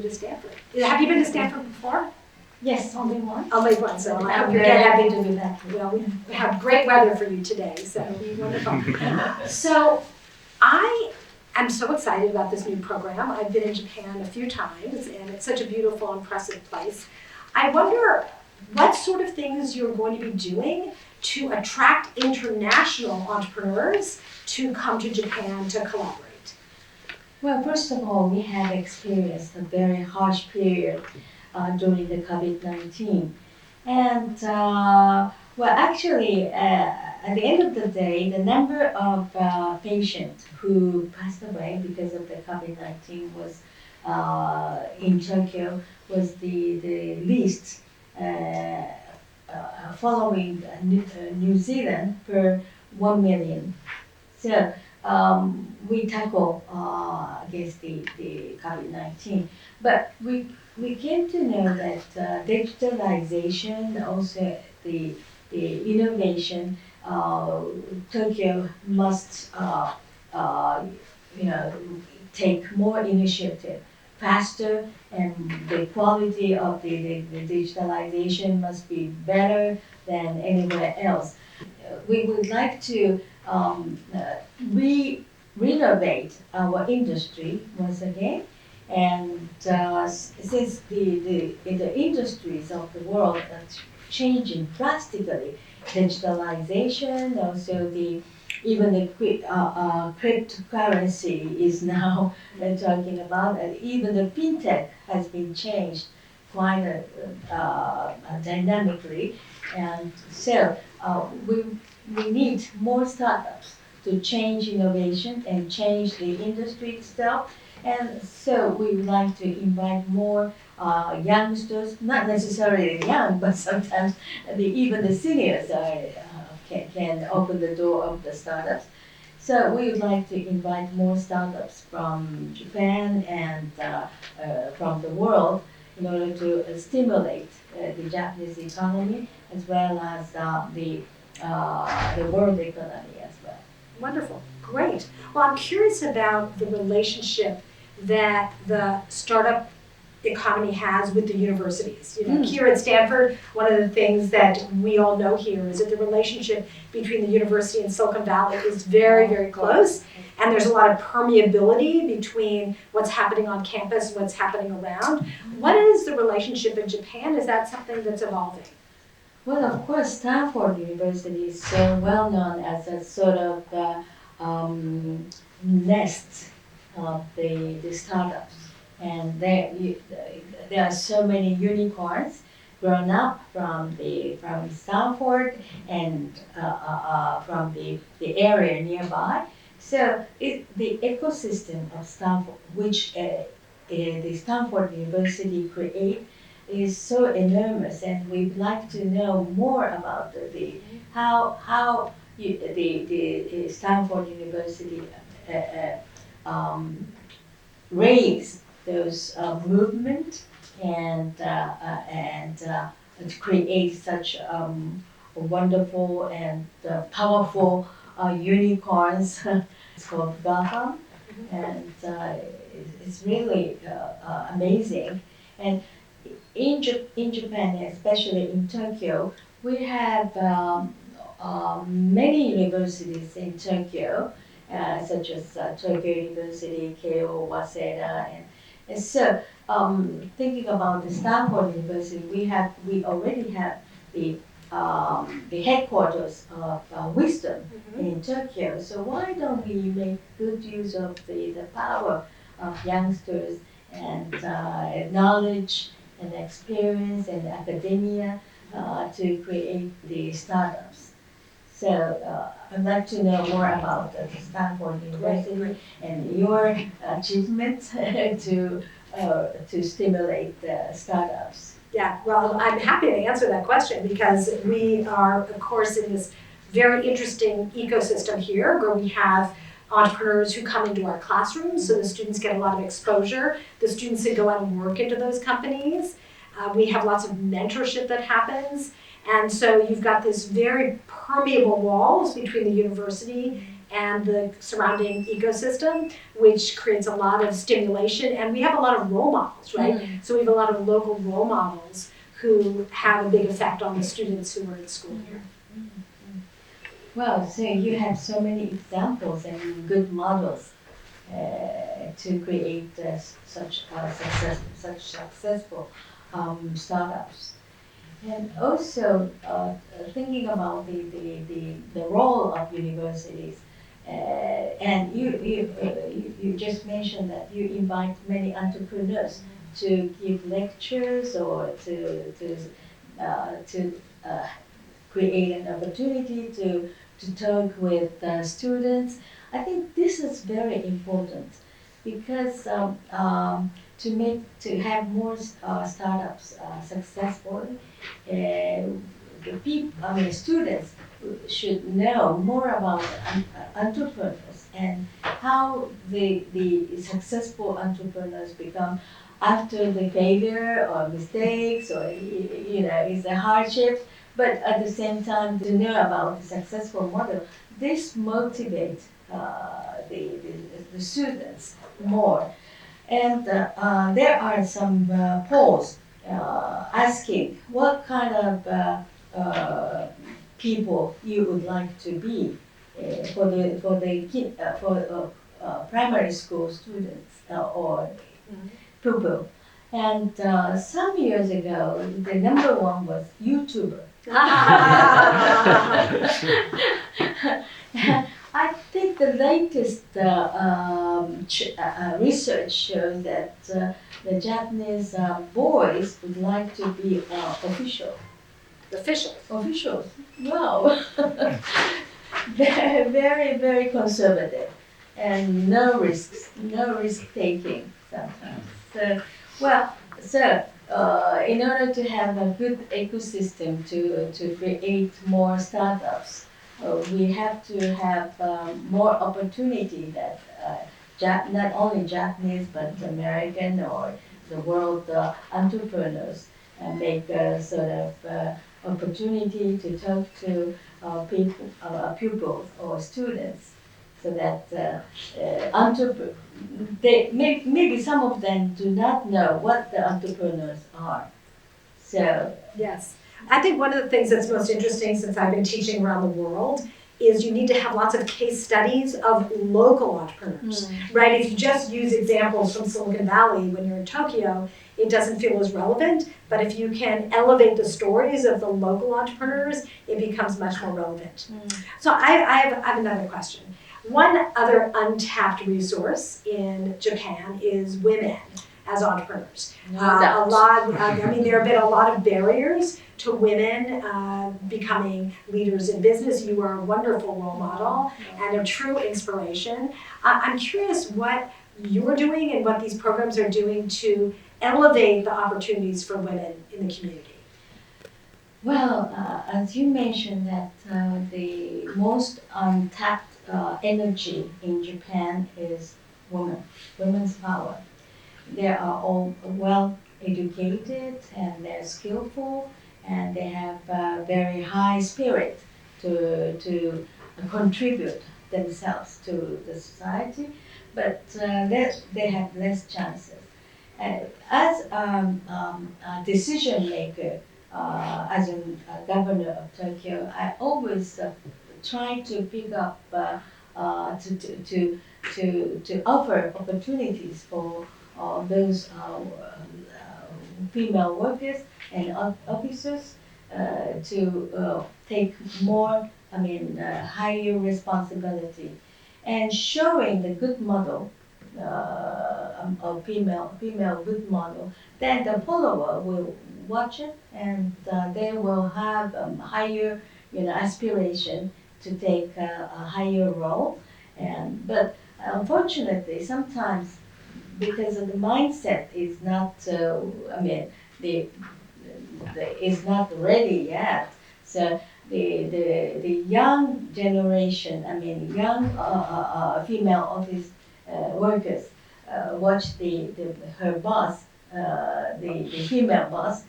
you to Stanford. Have you been to Stanford before? Yes, only one. Only one, so I hope I'm you're very getting happy to be back. well, we have great weather for you today, so wonderful. So I am so excited about this new program. I've been in Japan a few times, and it's such a beautiful, impressive place. I wonder what sort of things you're going to be doing to attract international entrepreneurs to come to Japan to collaborate. Well, first of all, we have experienced a very harsh period during the COVID-19. And, well, actually, at the end of the day, the number of patients who passed away because of the COVID-19 was, in Tokyo, was the least following New Zealand per 1 million. So we tackle against the COVID-19. But we came to know that digitalization, also the innovation, Tokyo must take more initiative faster, and the quality of the digitalization must be better than anywhere else. We would like to renovate our industry once again, and since the industries of the world are changing drastically, digitalization, also even the cryptocurrency is now talking about, and even the fintech has been changed quite dynamically, and so we need more startups to change innovation and change the industry itself. And so we would like to invite more youngsters, not necessarily young, but sometimes even the seniors can open the door of the startups. So we would like to invite more startups from Japan and from the world in order to stimulate the Japanese economy as well as the world economy as well. Wonderful, great. Well, I'm curious about the relationship that the startup economy has with the universities. You know, here at Stanford, one of the things that we all know here is that the relationship between the university and Silicon Valley is very, very close, and there's a lot of permeability between what's happening on campus and what's happening around. What is the relationship in Japan? Is that something that's evolving? Well, of course, Stanford University is so well known as a sort of nest of the startups. And there are so many unicorns grown up from Stanford and from the area nearby. So the ecosystem of Stanford, which the Stanford University create, is so enormous, and we'd like to know more about how the Stanford University raise those movement and create such wonderful and powerful unicorns. It's called GAFA, and it's really amazing. And in Japan, especially in Tokyo, we have many universities in Tokyo, such as Tokyo University, Keio, Waseda, and so thinking about the Stanford University, we already have the headquarters of wisdom in Tokyo. So why don't we make good use of the power of youngsters and knowledge and experience and academia to create the startups? So I'd like to know more about the Stanford University and your achievements to stimulate the startups. Yeah, well, I'm happy to answer that question because we are, of course, in this very interesting ecosystem here where we have entrepreneurs who come into our classrooms, so the students get a lot of exposure. The students that go out and work into those companies. We have lots of mentorship that happens. And so you've got this very permeable walls between the university and the surrounding ecosystem, which creates a lot of stimulation. And we have a lot of role models, right? So we have a lot of local role models who have a big effect on the students who are in school here. Well, so you have so many examples and good models to create such successful startups. And also thinking about the role of universities, and you just mentioned that you invite many entrepreneurs to give lectures or to create an opportunity to talk with students. I think this is very important because to have more startups successful, students should know more about entrepreneurs and how the successful entrepreneurs become after the failure or mistakes or it's a hardship, but at the same time to know about the successful model. This motivates the students more. And there are some polls asking what kind of people you would like to be for primary school students or pupil. And some years ago, the number one was YouTuber. I think the latest research shows that the Japanese boys would like to be officials. Officials. Wow. They're very, very conservative and no risk taking sometimes. So, in order to have a good ecosystem to create more startups, we have to have more opportunity that not only Japanese but American or the world entrepreneurs make a sort of opportunity to talk to pupils or students, so that maybe some of them do not know what the entrepreneurs are. So yes. I think one of the things that's most interesting since I've been teaching around the world is you need to have lots of case studies of local entrepreneurs, right? If you just use examples from Silicon Valley when you're in Tokyo, it doesn't feel as relevant. But if you can elevate the stories of the local entrepreneurs, it becomes much more relevant. So I have another question. One other untapped resource in Japan is women as entrepreneurs. There have been a lot of barriers to women becoming leaders in business. You are a wonderful role model and a true inspiration. I'm curious what you're doing and what these programs are doing to elevate the opportunities for women in the community. Well, as you mentioned that the most untapped energy in Japan is women's power. They are all well educated and they're skillful and they have a very high spirit to contribute themselves to the society, but they have less chances. As a decision maker, as a governor of Tokyo, I always try to pick up to offer opportunities for those female workers and officers to take more, higher responsibility, and showing the good model of female good model. Then the follower will watch it and they will have higher, aspiration to take a higher role. But unfortunately, sometimes because of the mindset is not, is not ready yet. So the young generation, young female office workers watch her boss, the female boss,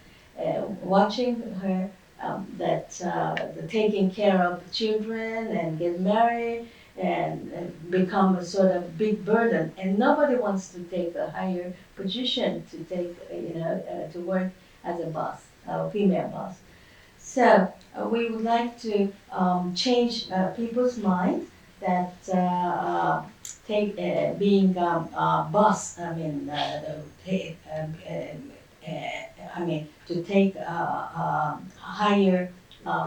watching her taking care of children and get married, and become a sort of big burden, and nobody wants to take a higher position to take, to work as a boss, a female boss. So we would like to change people's mind that being boss. To take a higher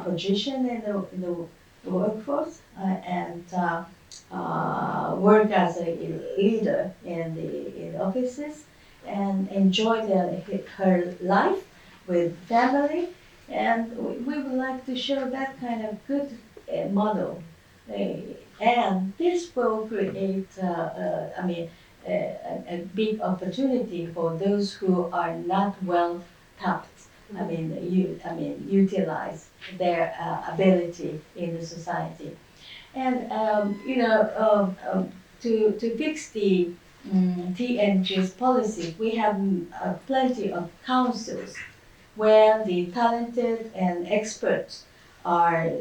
position in the workforce and work as a leader in the offices and enjoy her life with family. And we would like to show that kind of good model. And this will create, a big opportunity for those who are not well tapped. Utilize their ability in the society. And to fix the TNG's policy, we have plenty of councils where the talented and experts are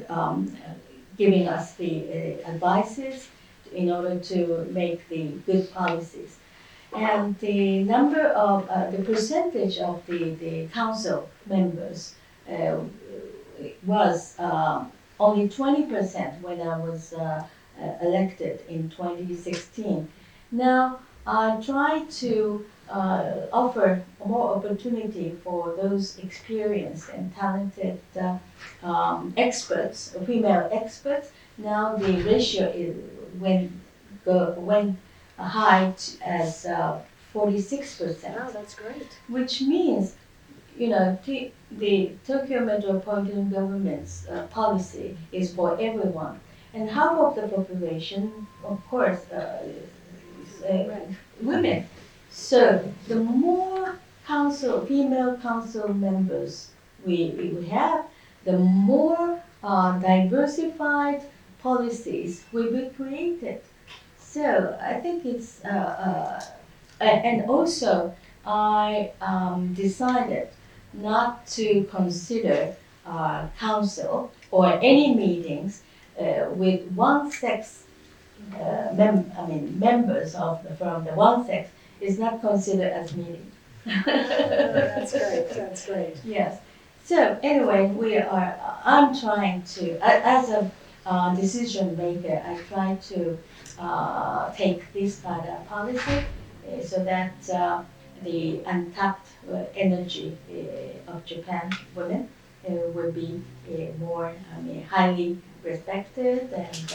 giving us the advices in order to make the good policies. And the number of, the percentage of the council members was only 20% when I was elected in 2016. Now I try to offer more opportunity for those experienced and talented experts, female experts. Now the ratio went high as 46%. Wow, that's great. Which means, the Tokyo Metropolitan Government's policy is for everyone. And half of the population, of course, is women. So the more female council members we have, the more diversified policies will be created. So I think it's, and also I decided not to consider council or any meetings with one sex members from the one sex is not considered as meeting. That's great. That's great. Yes. So anyway, I'm trying to, as a decision maker, I try to take this kind of policy so that the untapped energy of Japan women will be more highly respected, and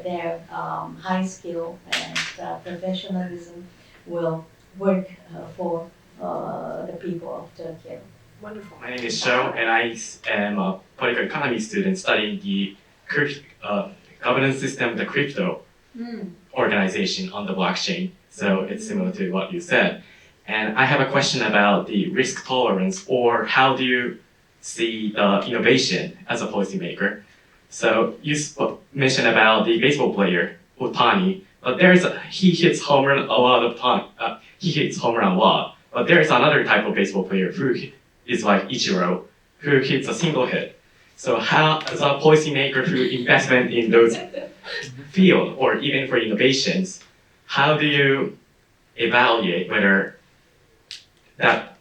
their high skill and professionalism will work for the people of Tokyo. Wonderful. My name is Joe, and I am a political economy student studying the governance system, the crypto organization on the blockchain. So it's similar to what you said. And I have a question about the risk tolerance, or how do you see the innovation as a policymaker? So you mentioned about the baseball player, Otani, but he hits home run a lot of time. He hits home run a lot. But there's another type of baseball player who is like Ichiro, who hits a single hit. So how, as a policymaker who investment in those field, or even for innovations, how do you evaluate whether that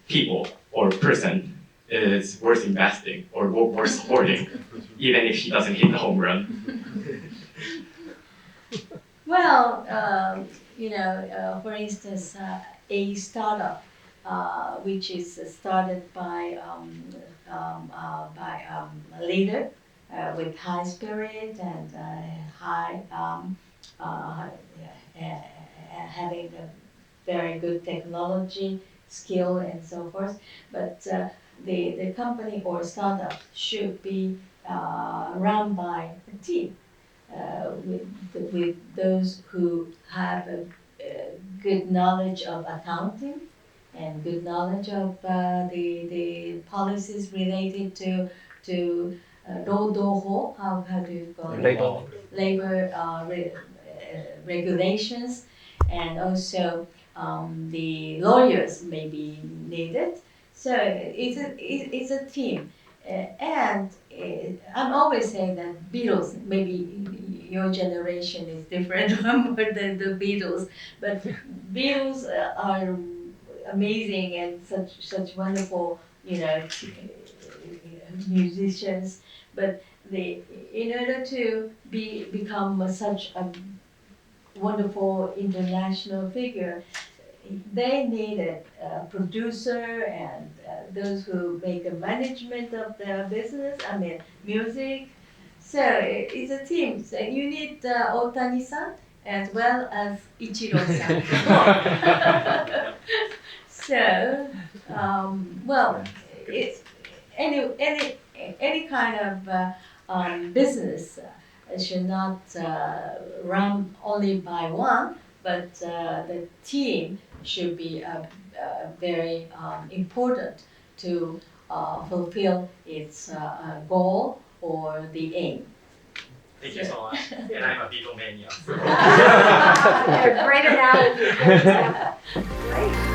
people or person is worth investing or worth supporting, even if he doesn't hit the home run? Well, for instance, a startup which is started by a leader with high spirit and high having a very good technology skill and so forth. But the company or startup should be run by a team with those who have a good knowledge of accounting and good knowledge of the policies related to Rodoho, how do you call it? Labor regulations, and also the lawyers may be needed. So it's a team, And I'm always saying that Beatles, maybe your generation is different from the Beatles, but Beatles are amazing and such wonderful, musicians. But in order to become such a wonderful international figure, they needed a producer and those who make the management of their business, music. So it's a team. So you need Otani-san as well as Ichiro-san. So, it's any kind of business should not run only by one, but the team should be very important to fulfill its goal or the aim. Thank you so much. And I'm a Beatlemania. Great analogy. Great example. Great.